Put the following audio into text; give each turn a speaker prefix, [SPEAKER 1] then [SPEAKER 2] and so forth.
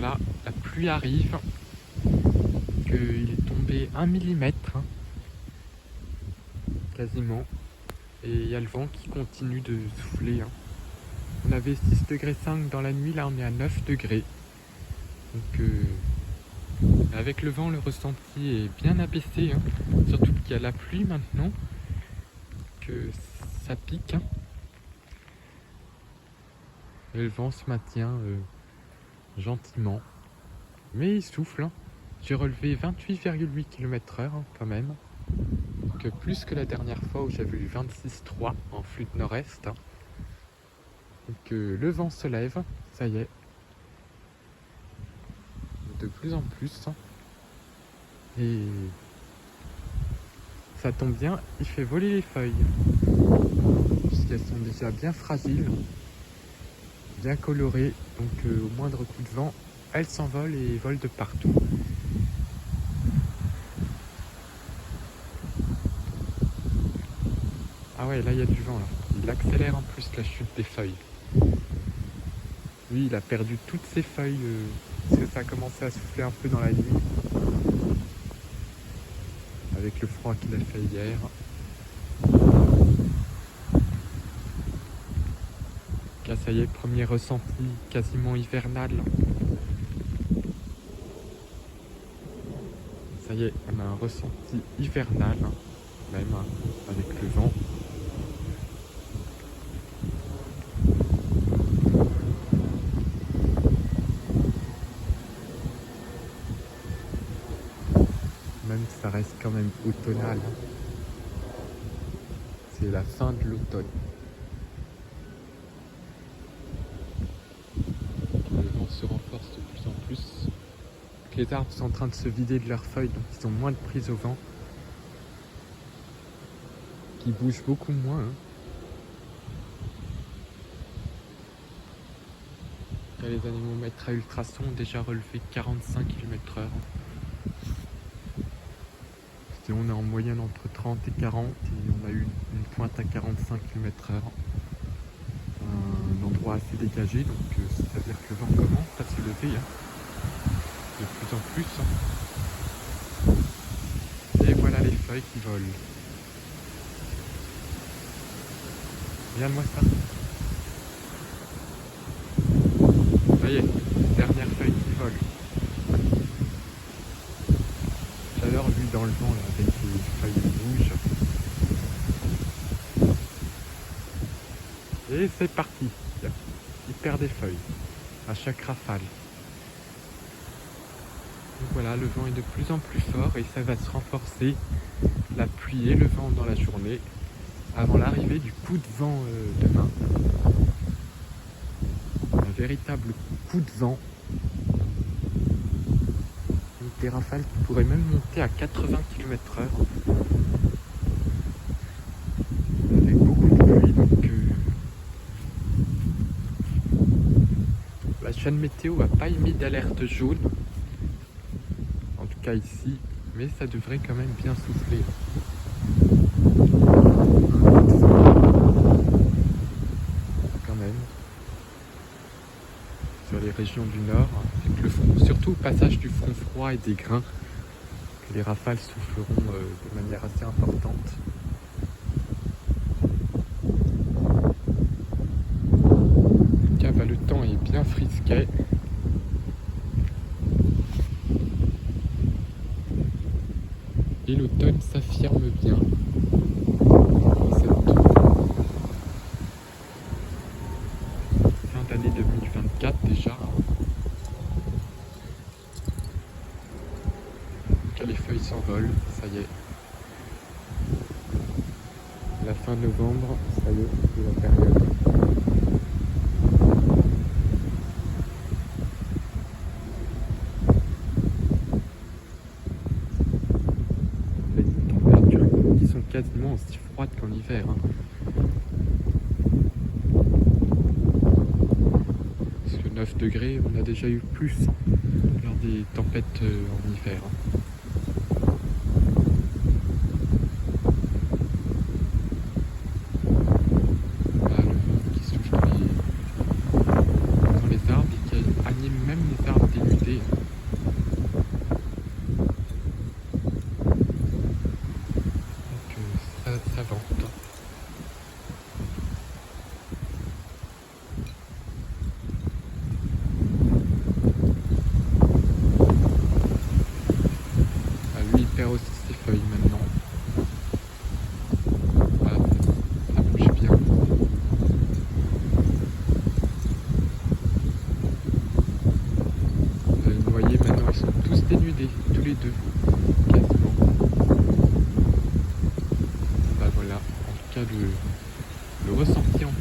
[SPEAKER 1] voilà, la pluie arrive, qu'il est tombé 1 millimètre, hein, quasiment, et il y a le vent qui continue de souffler. Hein. On avait 6,5 degrés dans la nuit, là on est à 9 degrés. Donc avec le vent, le ressenti est bien abaissé, hein. Surtout qu'il y a la pluie maintenant, que ça pique. Hein. Et le vent se maintient gentiment, mais il souffle. Hein. J'ai relevé 28,8 km/h hein, quand même, donc plus que la dernière fois où j'avais eu 26,3 en flux de nord-est. Hein. Donc le vent se lève, ça y est, de plus en plus. Hein. Et ça tombe bien, il fait voler les feuilles, puisqu'elles sont déjà bien fragiles, bien colorées, donc au moindre coup de vent, elles s'envolent et volent de partout. Ah ouais, là il y a du vent, là. Il accélère en plus la chute des feuilles. Lui, il a perdu toutes ses feuilles, parce que ça a commencé à souffler un peu dans la nuit, avec le froid qu'il a fait hier. Là, ça y est, premier ressenti quasiment hivernal. Ça y est, on a un ressenti hivernal, même, avec le vent. Même si ça reste quand même automnal. C'est la fin de l'automne. Le vent se renforce de plus en plus. Les arbres sont en train de se vider de leurs feuilles, donc ils ont moins de prise au vent. Qui bougent beaucoup moins. Hein. Les anémomètres à ultrasons ont déjà relevé 45 km/h. On est en moyenne entre 30 et 40 et on a eu une pointe à 45 km/h. Un endroit assez dégagé, donc ça veut dire que le vent commence à se lever. Hein. De plus en plus. Hein. Et voilà les feuilles qui volent. Regarde-moi ça. Ça y est, dernière feuille qui vole. J'adore lui dans le vent là, avec les feuilles rouges. Et c'est parti. Il perd des feuilles à chaque rafale. Donc voilà, le vent est de plus en plus fort et ça va se renforcer. La pluie et le vent dans la journée avant l'arrivée du coup de vent demain. Un véritable coup de vent. Des rafales qui pourraient même monter à 80 km/h. Avec beaucoup de pluie, donc la chaîne météo n'a pas émis d'alerte jaune. En tout cas ici, mais ça devrait quand même bien souffler. Quand même. Sur les régions du nord, avec le front, surtout au passage du front froid et des grains, que les rafales souffleront de manière assez importante. En tout cas, le temps est bien frisquet. Et l'automne s'affirme bien. Fin d'année 2024 déjà. Les feuilles s'envolent, ça y est. La fin novembre, ça y est, c'est la période. Les températures qui sont quasiment aussi froides qu'en hiver. Hein. Parce que 9 degrés, on a déjà eu plus lors des tempêtes en hiver. Hein. Même les arbres qui animent même les arbres des nuits. dénudés, tous les deux, quasiment. Bah voilà, en tout cas le ressenti en